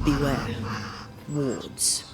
Beware. Wards.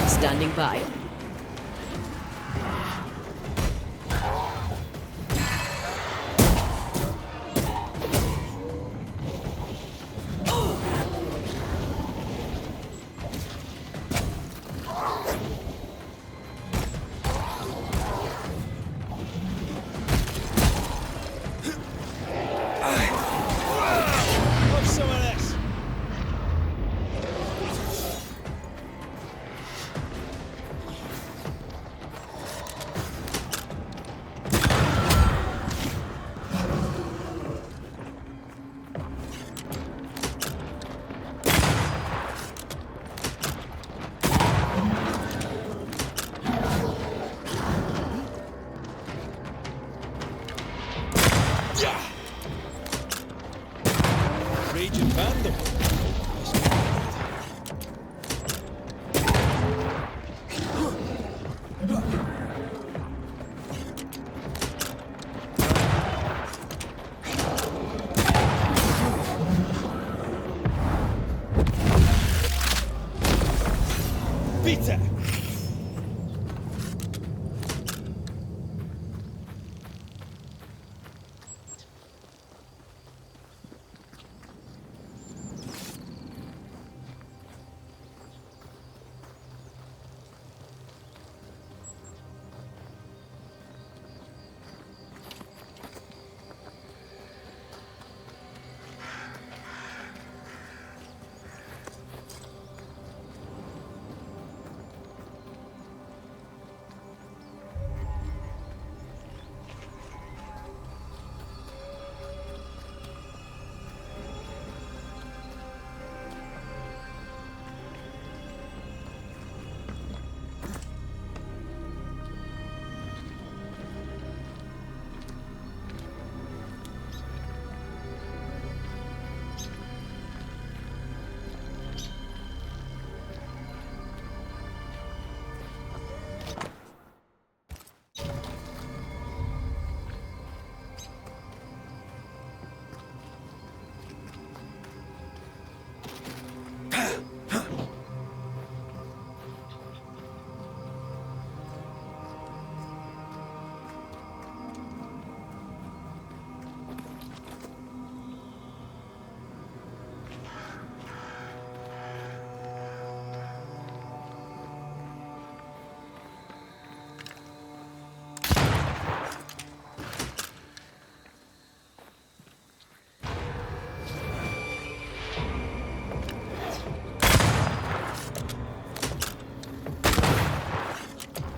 Standing by.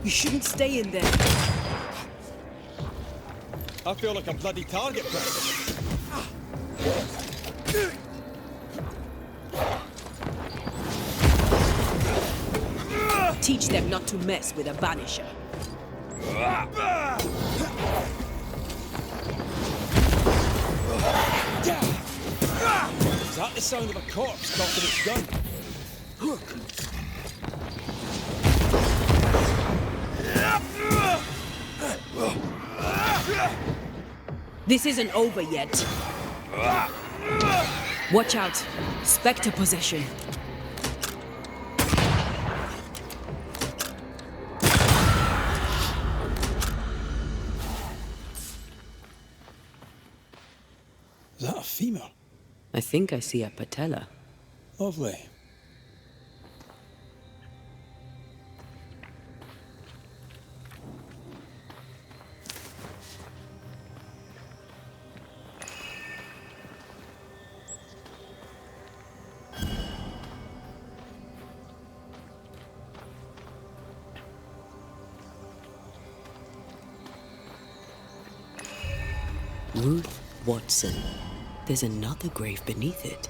You shouldn't stay in there. I feel like a bloody target practice. Teach them not to mess with a Banisher. Is that the sound of a corpse cocking its gun? This isn't over yet. Watch out. Spectre possession. Is that a female? I think I see a patella. Lovely. Ruth Watson. There's another grave beneath it.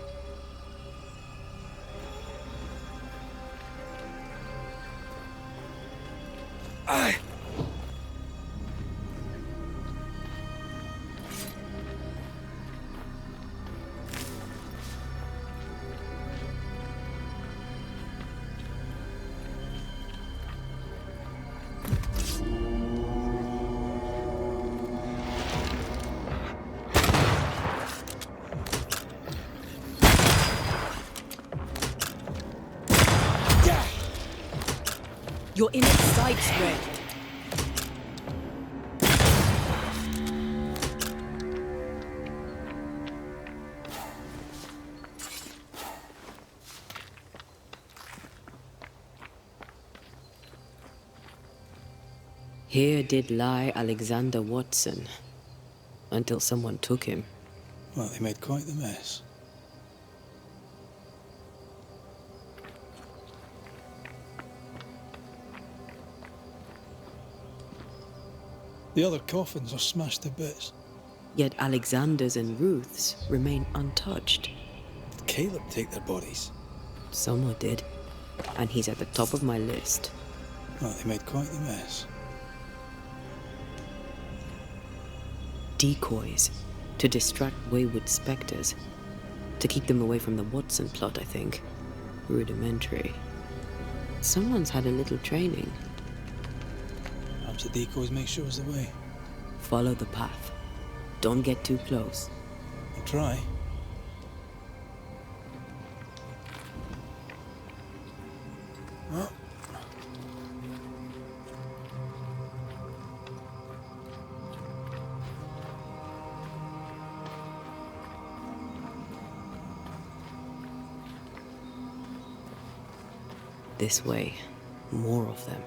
You're in its sights, Red. Here did lie Alexander Watson, until someone took him. Well, they made quite the mess. The other coffins are smashed to bits. Yet Alexander's and Ruth's remain untouched. Did Caleb take their bodies? Someone did, and he's at the top of my list. Well, they made quite the mess. Decoys, to distract wayward specters. To keep them away from the Watson plot, I think. Rudimentary. Someone's had a little training. Perhaps the decoys make sure us the way. Follow the path. Don't get too close. I'll try. Oh. This way. More of them.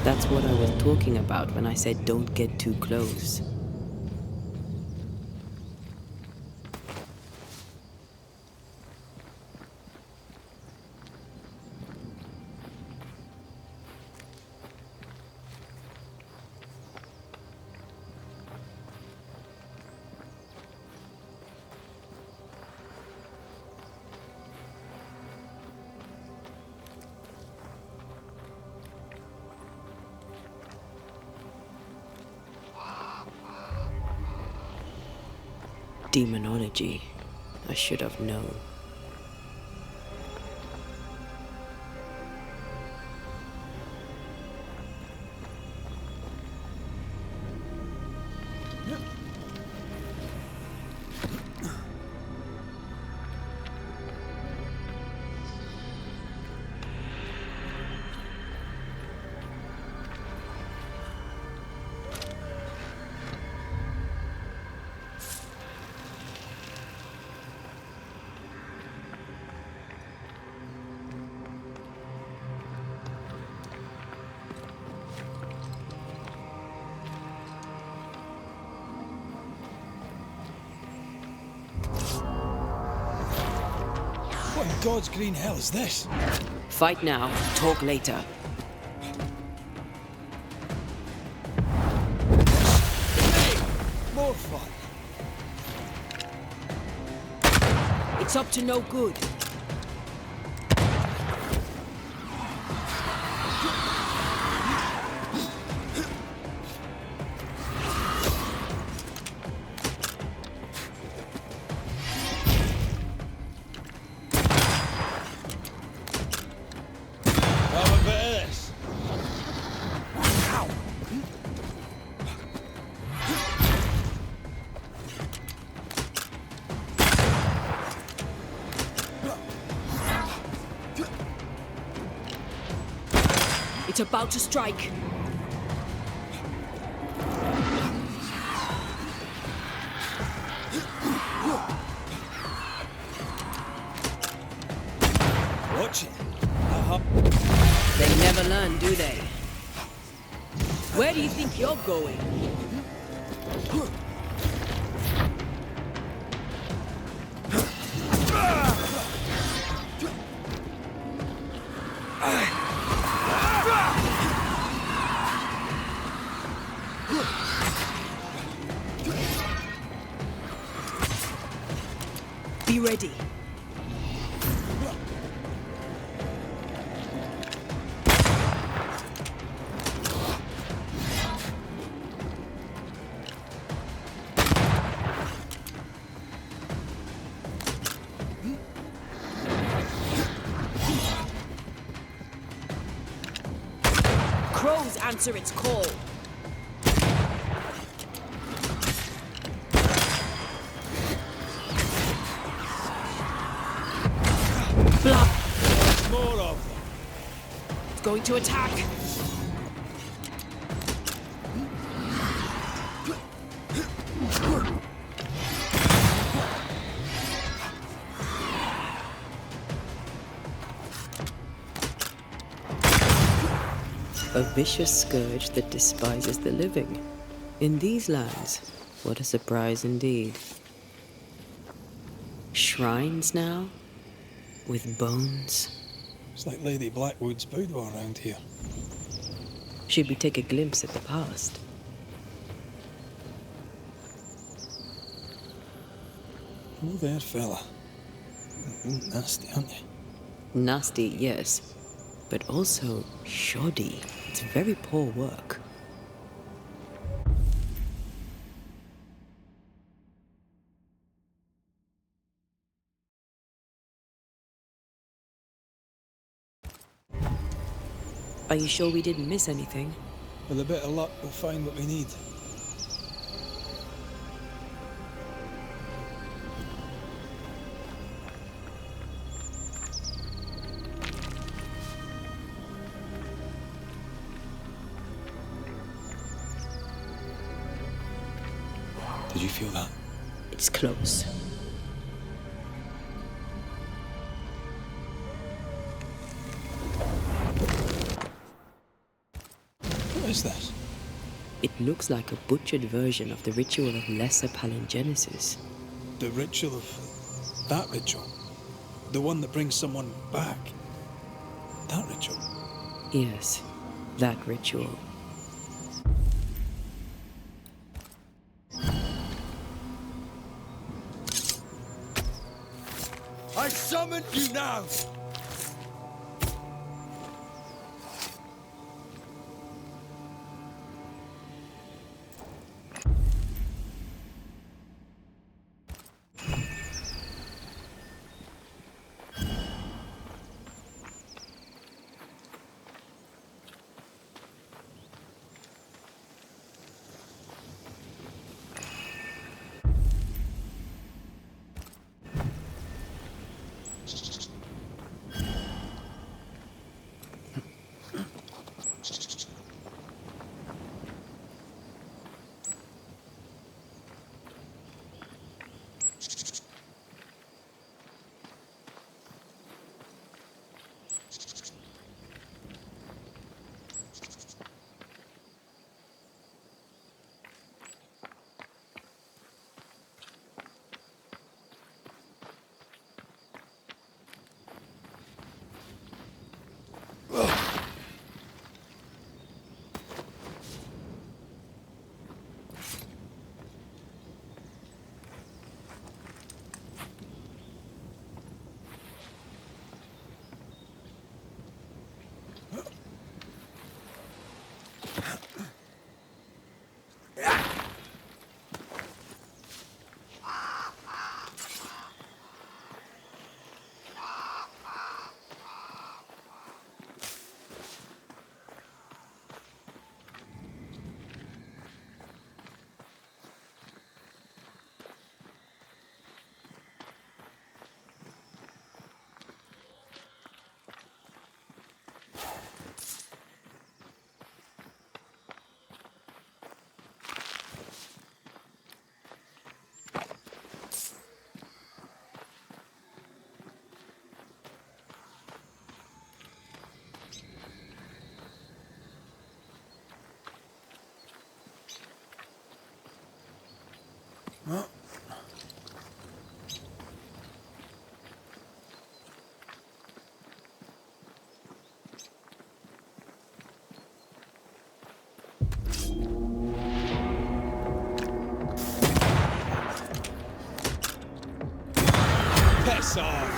That's what I was talking about when I said don't get too close. Demonology. I should have known. What in God's green hell is this? Fight now, talk later. More fun. It's up to no good. It's about to strike. Watch it. They never learn, do they? Where do you think you're going? Be ready. Crows answer its call. Blood. More of them. It's going to attack. A vicious scourge that despises the living. In these lands, what a surprise indeed. Shrines now? With bones? It's like Lady Blackwood's boudoir around here. Should we take a glimpse at the past? Oh, there, fella. Nasty, aren't you? Nasty, yes, but also shoddy. It's very poor work. Are you sure we didn't miss anything? With a bit of luck, we'll find what we need. Did you feel that? It's close. What is this? It looks like a butchered version of the ritual of lesser palingenesis. The ritual of... that ritual? The one that brings someone back? That ritual? Yes, that ritual. I summon you now! Piss off!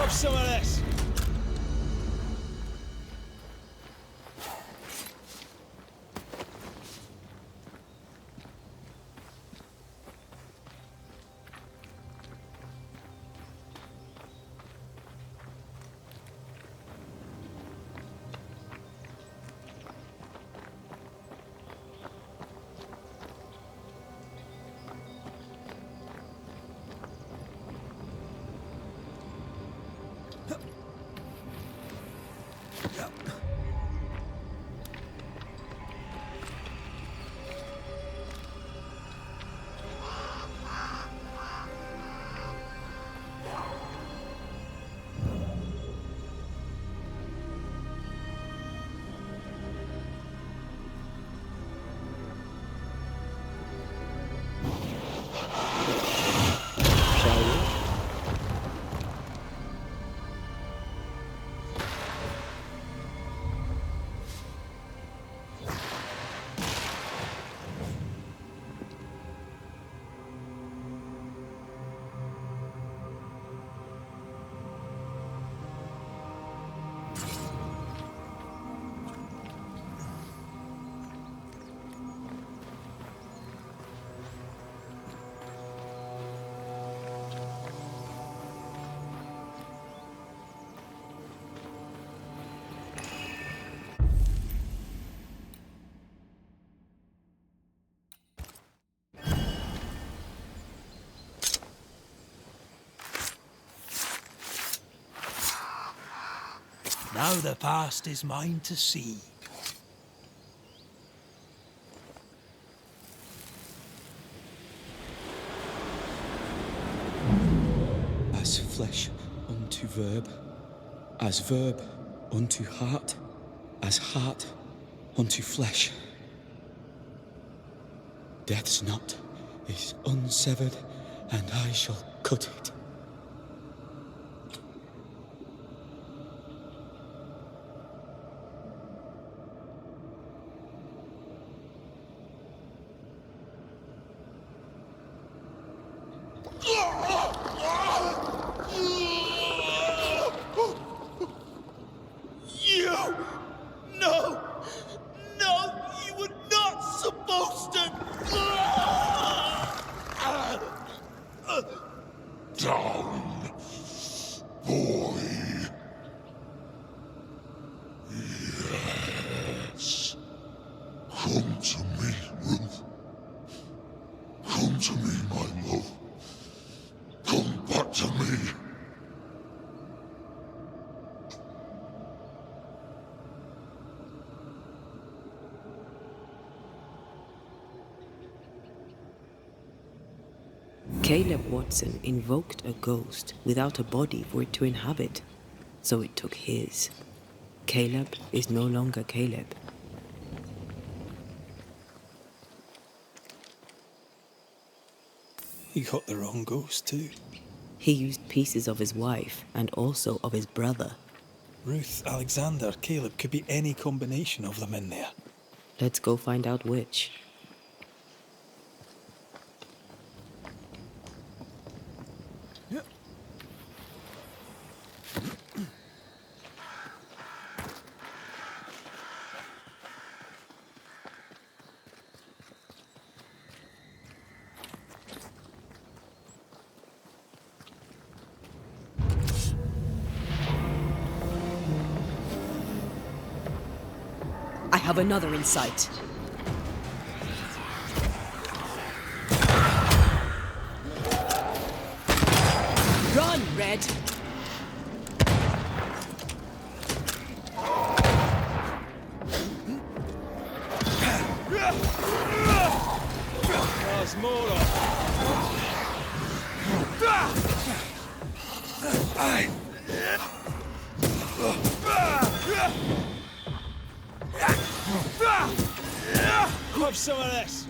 Have some of this! Now the past is mine to see. As flesh unto verb, as verb unto heart, as heart unto flesh. Death's knot is unsevered, and I shall cut it. Come to me, Ruth. Come to me, my love. Come back to me. Caleb Watson invoked a ghost without a body for it to inhabit, so it took his. Caleb is no longer Caleb. He got the wrong ghost too. He used pieces of his wife and also of his brother. Ruth, Alexander, Caleb, could be any combination of them in there. Let's go find out which. have another in sight. Run, Red! There's more of. Have some of this.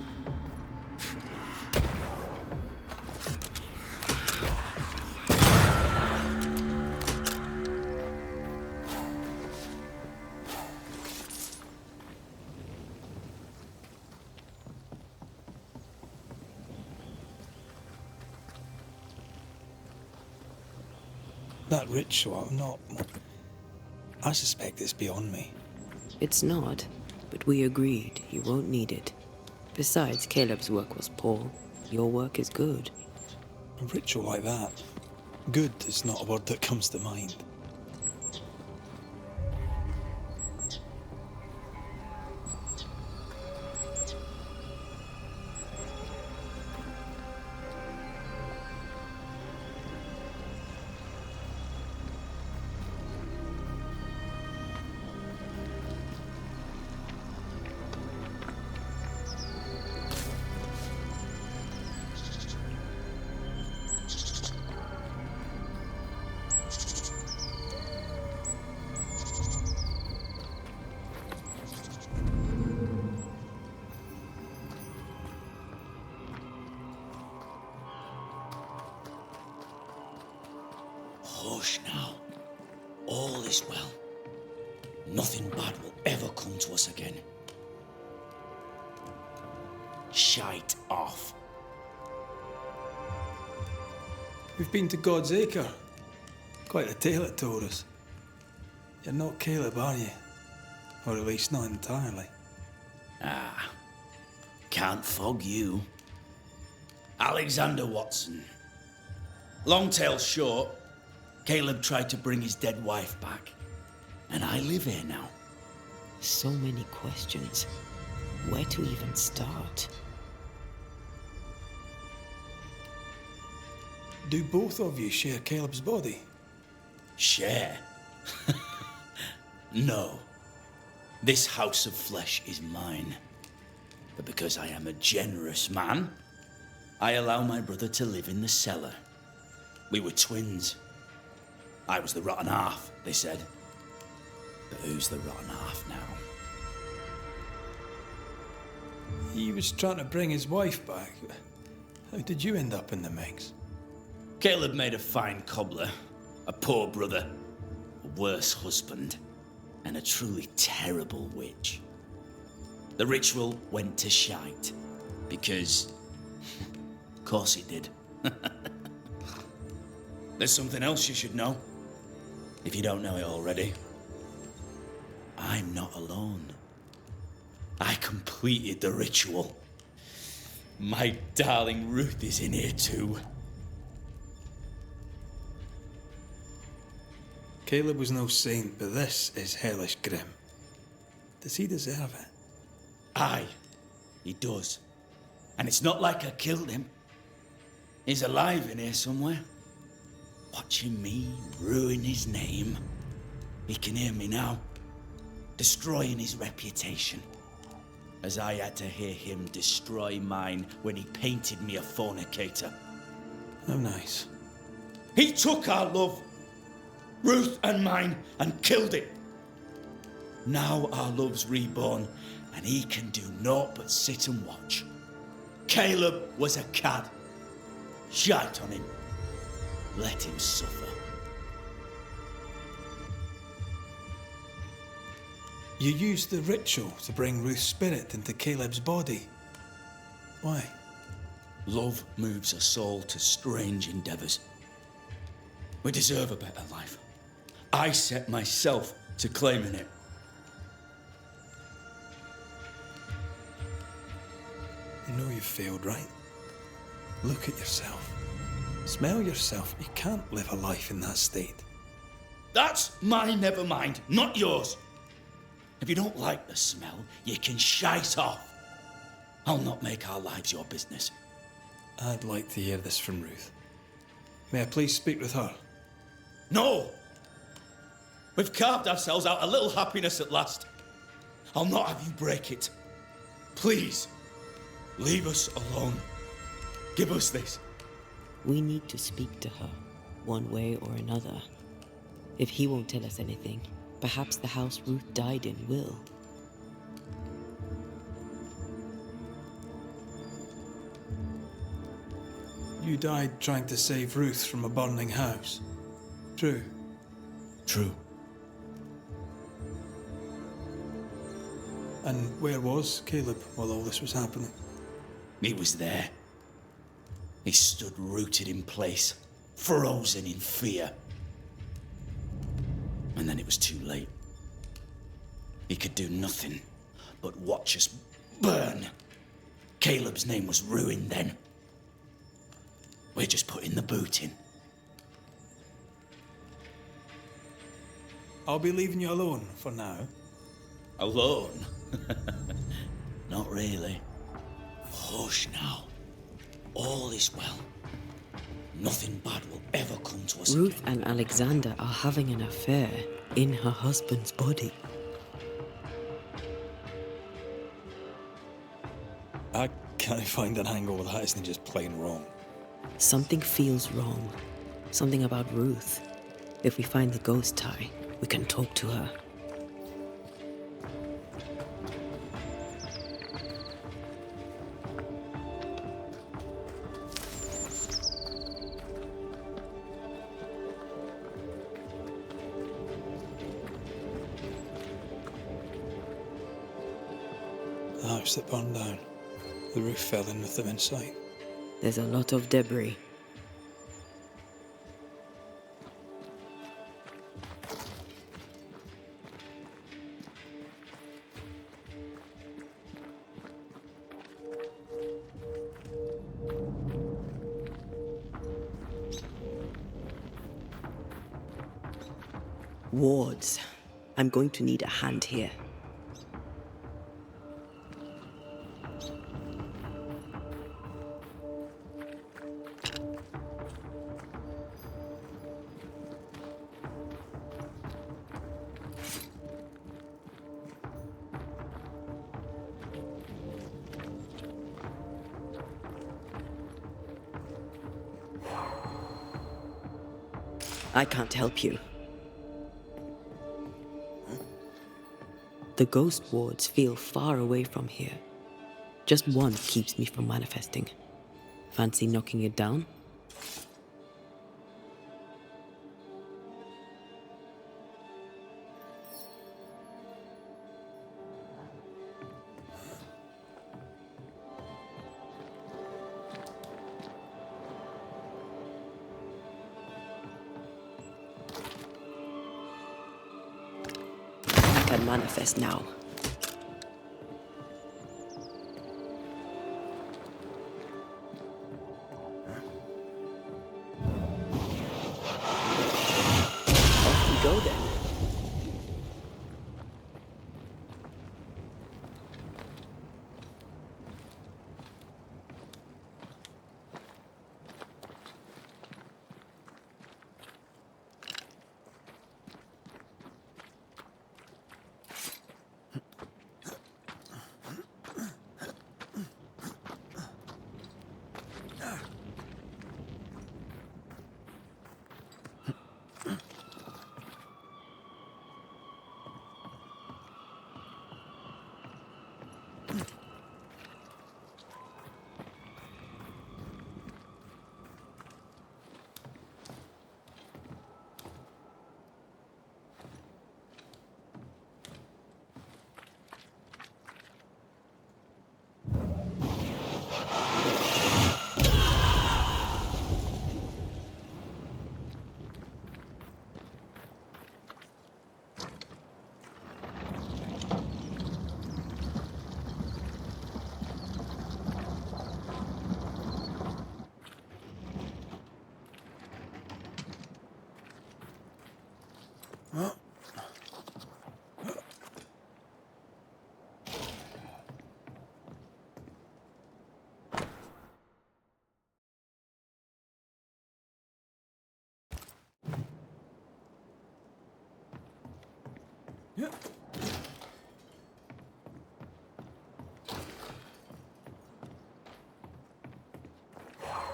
That ritual, I suspect it's beyond me. It's not, but we agreed you won't need it. Besides, Caleb's work was poor. Your work is good. A ritual like that, good is not a word that comes to mind. Hush now. All is well. Nothing bad will ever come to us again. Shite off. We've been to God's Acre. Quite a tale it told us. You're not Caleb, are you? Or at least not entirely. Ah, can't fog you. Alexander Watson. Long tale short, Caleb tried to bring his dead wife back. And I live here now. So many questions. Where to even start? Do both of you share Caleb's body? Share? No. This house of flesh is mine. But because I am a generous man, I allow my brother to live in the cellar. We were twins. I was the rotten half, they said. But who's the rotten half now? He was trying to bring his wife back. How did you end up in the mix? Caleb made a fine cobbler, a poor brother, a worse husband, and a truly terrible witch. The ritual went to shite, because, of course it did. There's something else you should know, if you don't know it already. I'm not alone. I completed the ritual. My darling Ruth is in here too. Caleb was no saint, but this is hellish grim. Does he deserve it? Aye, he does. And it's not like I killed him. He's alive in here somewhere. Watching me ruin his name. He can hear me now. Destroying his reputation. As I had to hear him destroy mine when he painted me a fornicator. How nice. He took our love, Ruth and mine, and killed it. Now our love's reborn, and he can do naught but sit and watch. Caleb was a cad. Shite on him. Let him suffer. You used the ritual to bring Ruth's spirit into Caleb's body. Why? Love moves a soul to strange endeavors. We deserve a better life. I set myself to claiming it. You know you've failed, right? Look at yourself. Smell yourself. You can't live a life in that state. That's my never mind, not yours. If you don't like the smell, you can shite off. I'll not make our lives your business. I'd like to hear this from Ruth. May I please speak with her? No! We've carved ourselves out a little happiness at last. I'll not have you break it. Please, leave us alone. Give us this. We need to speak to her, one way or another. If he won't tell us anything, perhaps the house Ruth died in will. You died trying to save Ruth from a burning house. True. True. And where was Caleb while all this was happening? He was there. He stood rooted in place, frozen in fear. And then it was too late. He could do nothing but watch us burn. Caleb's name was ruined then. We're just putting the boot in. I'll be leaving you alone for now. Alone? Not really. Hush now. All is well. Nothing bad will ever come to us Ruth again. and Alexander are having an affair in her husband's body. I can't find an angle that isn't just plain wrong. Something feels wrong. Something about Ruth. If we find the ghost tie, we can talk to her. The house that burned down. The roof fell in with them inside. There's a lot of debris. Wards. I'm going to need a hand here. I can't help you. The ghost wards feel far away from here. Just one keeps me from manifesting. Fancy knocking it down? I can manifest now. Off we go then.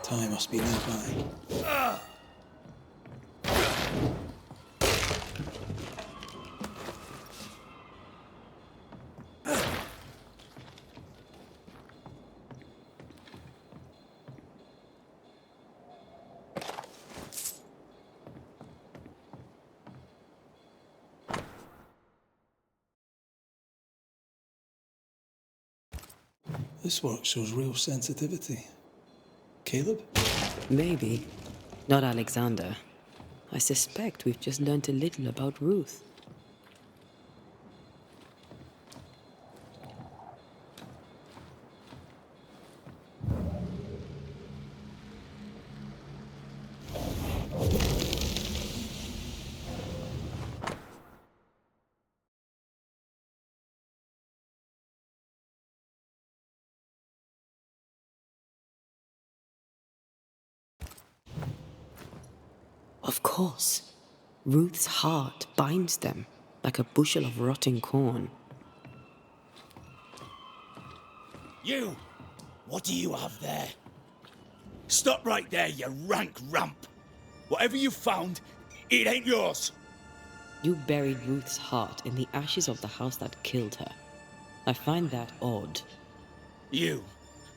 Time must be nearby. This work shows real sensitivity. Caleb? Maybe. Not Alexander. I suspect we've just learned a little about Ruth. Of course. Ruth's heart binds them like a bushel of rotting corn. You! What do you have there? Stop right there, you rank rump! Whatever you found, it ain't yours! You buried Ruth's heart in the ashes of the house that killed her. I find that odd. You,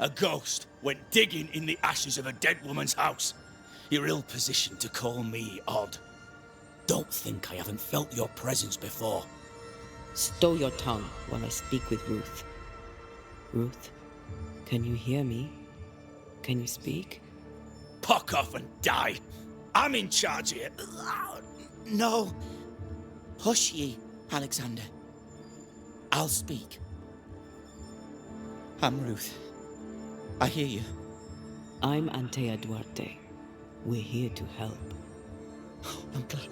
a ghost, went digging in the ashes of a dead woman's house. You're ill-positioned to call me odd. Don't think I haven't felt your presence before. Stow your tongue while I speak with Ruth. Ruth, can you hear me? Can you speak? Puck off and die! I'm in charge here. No. Hush ye, Alexander. I'll speak. I'm Ruth. I hear you. I'm Antee Duarte. We're here to help. I'm glad.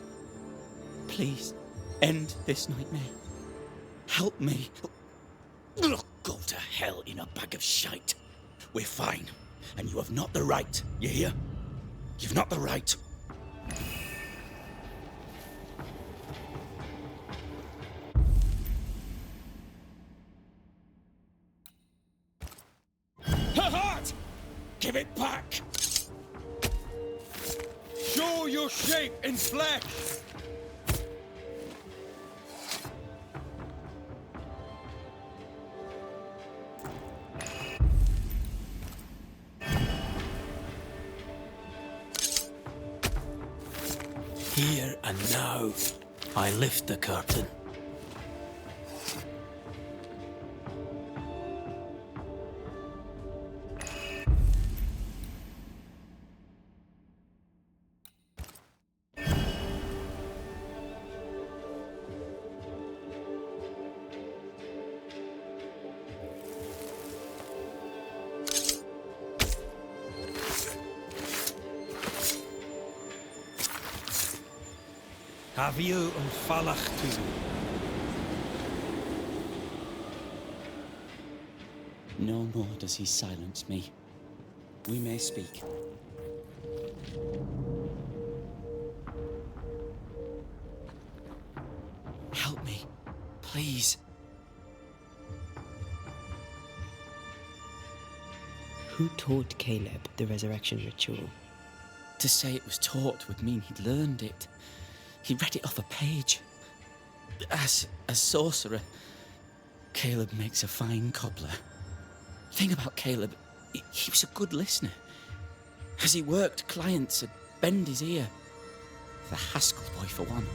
Please, end this nightmare. Help me. Go to hell in a bag of shite. We're fine, and you have not the right, you hear? You've not the right. Her heart! Give it back! Show your shape in flesh! Here and now, I lift the curtain. Haviel und Falach tu. No more does he silence me. We may speak. Help me, please. Who taught Caleb the resurrection ritual? To say it was taught would mean he'd learned it. He read it off a page. As a sorcerer, Caleb makes a fine cobbler. The thing about Caleb, he was a good listener. As he worked, clients would bend his ear. The Haskell boy, for one.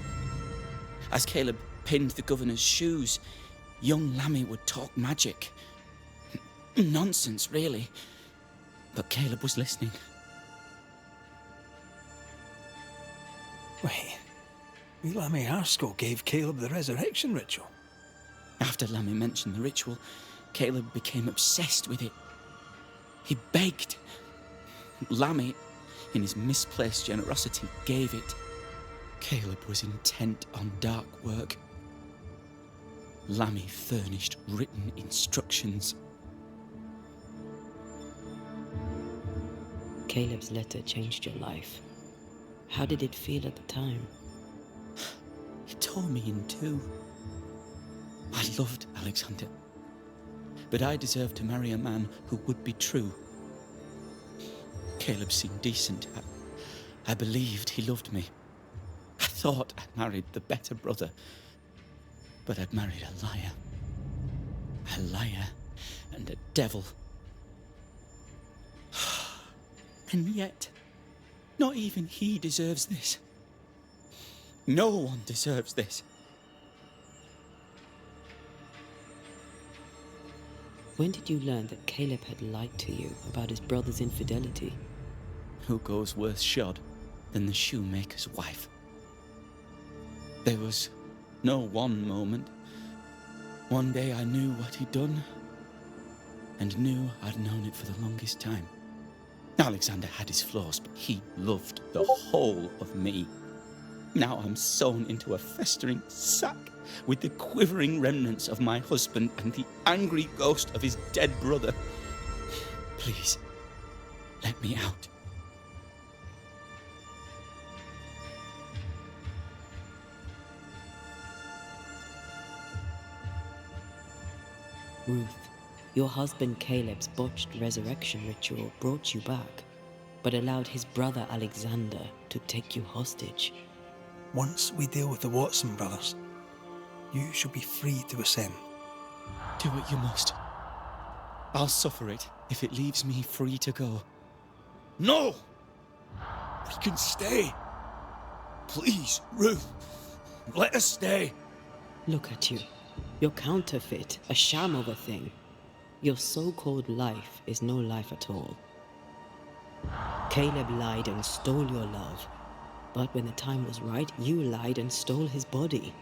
As Caleb pinned the governor's shoes, young Lammy would talk magic. Nonsense, really. But Caleb was listening. Wait, Lammy Haskell gave Caleb the resurrection ritual. After Lammy mentioned the ritual, Caleb became obsessed with it. He begged. Lammy, in his misplaced generosity, gave it. Caleb was intent on dark work. Lammy furnished written instructions. Caleb's letter changed your life. How did it feel at the time? It tore me in two. I loved Alexander, but I deserved to marry a man who would be true. Caleb seemed decent. I believed he loved me. I thought I'd married the better brother, but I'd married a liar. A liar and a devil. And yet, not even he deserves this. No one deserves this. When did you learn that Caleb had lied to you about his brother's infidelity? Who goes worse shod than the shoemaker's wife? There was no one moment. One day I knew what he'd done, and knew I'd known it for the longest time. Alexander had his flaws, but he loved the whole of me. Now I'm sewn into a festering sack with the quivering remnants of my husband and the angry ghost of his dead brother. Please, let me out. Ruth, your husband Caleb's botched resurrection ritual brought you back, but allowed his brother Alexander to take you hostage. Once we deal with the Watson brothers, you shall be free to ascend. Do what you must. I'll suffer it if it leaves me free to go. No! We can stay. Please, Ruth, let us stay. Look at you. You're counterfeit, a sham of a thing. Your so-called life is no life at all. Caleb lied and stole your love. But when the time was right, you lied and stole his body.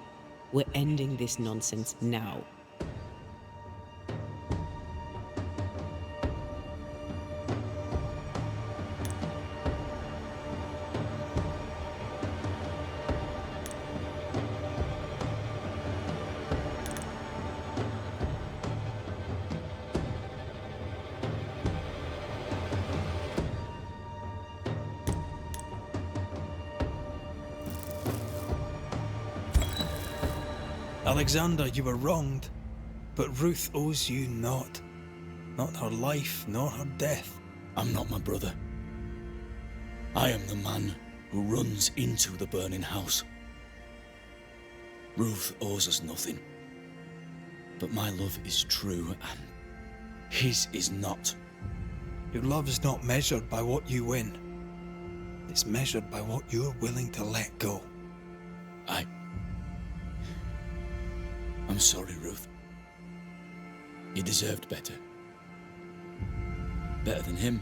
We're ending this nonsense now. Alexander, you were wronged, but Ruth owes you naught. Not her life, nor her death. I'm not my brother. I am the man who runs into the burning house. Ruth owes us nothing. But my love is true, and his is not. Your love is not measured by what you win. It's measured by what you're willing to let go. I'm sorry, Ruth. You deserved better. Better than him.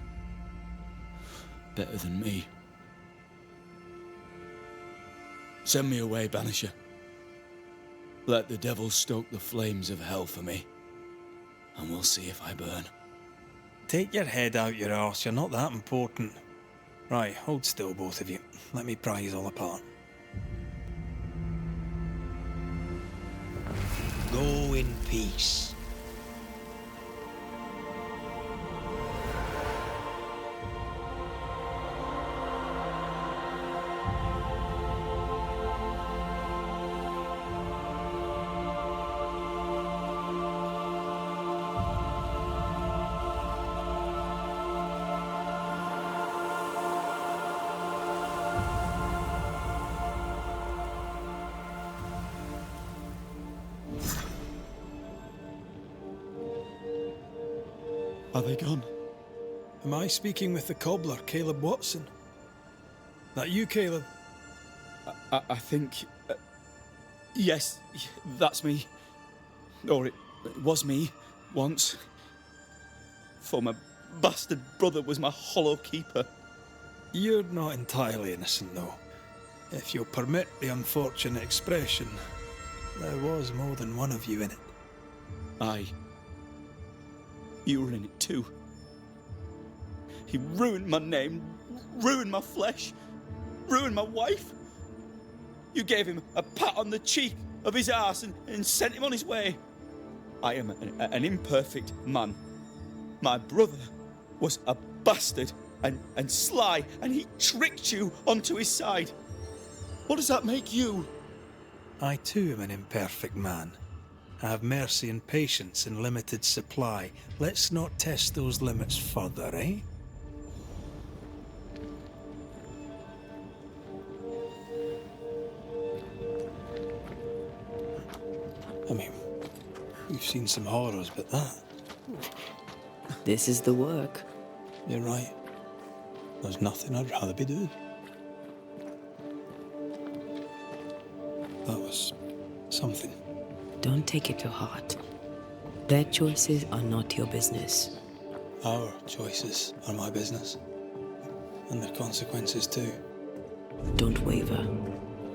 Better than me. Send me away, Banisher. Let the devil stoke the flames of hell for me, and we'll see if I burn. Take your head out your arse, you're not that important. Right, hold still, both of you. Let me pry you all apart. Go in peace. Are they gone? Am I speaking with the cobbler, Caleb Watson? That you, Caleb? I think... yes, that's me. Or it was me, once. For my bastard brother was my hollow keeper. You're not entirely innocent, though. If you'll permit the unfortunate expression, there was more than one of you in it. Aye. You were in it too. He ruined my name, ruined my flesh, ruined my wife. You gave him a pat on the cheek of his arse and sent him on his way. I am an imperfect man. My brother was a bastard and sly, and he tricked you onto his side. What does that make you? I too am an imperfect man, have mercy and patience in limited supply. Let's not test those limits further, eh? I mean, we've seen some horrors, but that... This is the work. You're right. There's nothing I'd rather be doing. That was something. Don't take it to heart. Their choices are not your business. Our choices are my business. And their consequences too. Don't waver.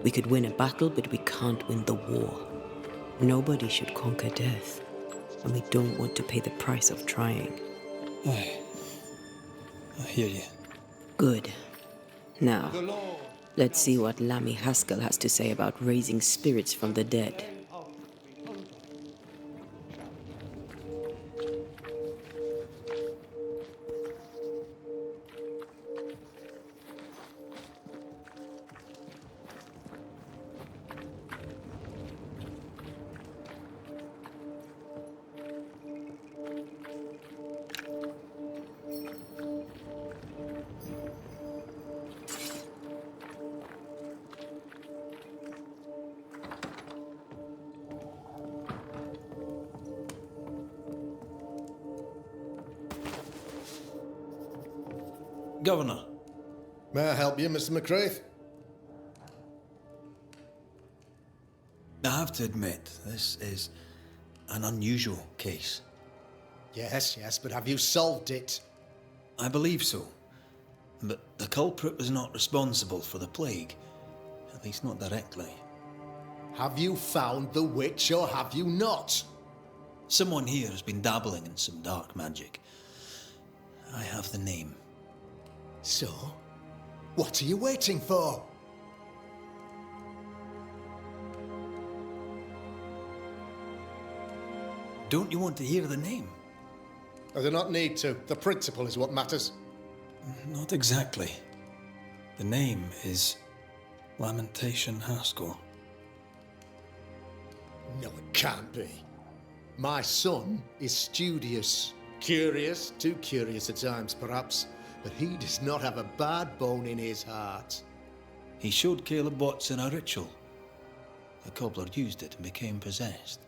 We could win a battle, but we can't win the war. Nobody should conquer death. And we don't want to pay the price of trying. Aye. I hear you. Good. Now, let's see what Lammy Haskell has to say about raising spirits from the dead. Governor. May I help you, Mr. McCraith? I have to admit, this is an unusual case. Yes, but have you solved it? I believe so. But the culprit was not responsible for the plague. At least not directly. Have you found the witch or have you not? Someone here has been dabbling in some dark magic. I have the name. So, what are you waiting for? Don't you want to hear the name? I do not need to. The principle is what matters. Not exactly. The name is Lamentation Haskell. No, it can't be. My son is studious. Curious, too curious at times perhaps, but he does not have a bad bone in his heart. He showed Caleb Watson a ritual. The cobbler used it and became possessed.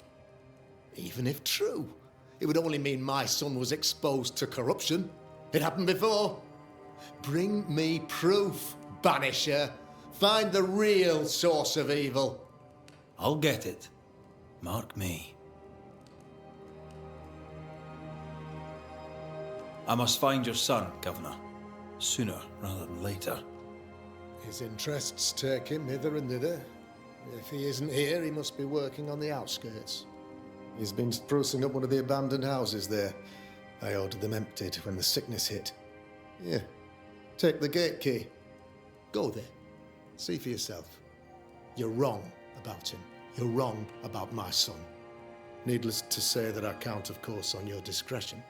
Even if true, it would only mean my son was exposed to corruption. It happened before. Bring me proof, Banisher. Find the real source of evil. I'll get it. Mark me. I must find your son, Governor. Sooner rather than later. His interests take him hither and thither. If he isn't here, he must be working on the outskirts. He's been sprucing up one of the abandoned houses there. I ordered them emptied when the sickness hit. Here, take the gate key. Go there. See for yourself. You're wrong about him. You're wrong about my son. Needless to say that I count, of course, on your discretion.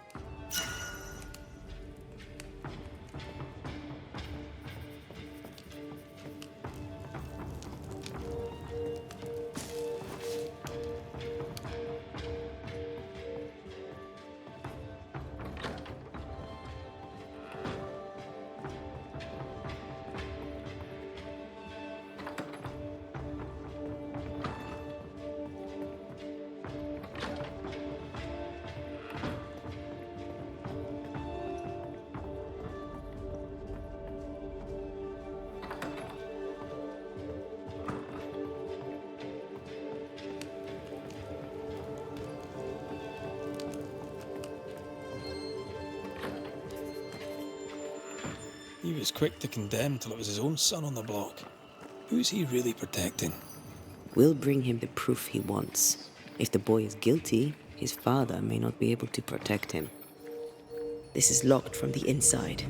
He was quick to condemn till it was his own son on the block. Who's he really protecting? We'll bring him the proof he wants. If the boy is guilty, his father may not be able to protect him. This is locked from the inside.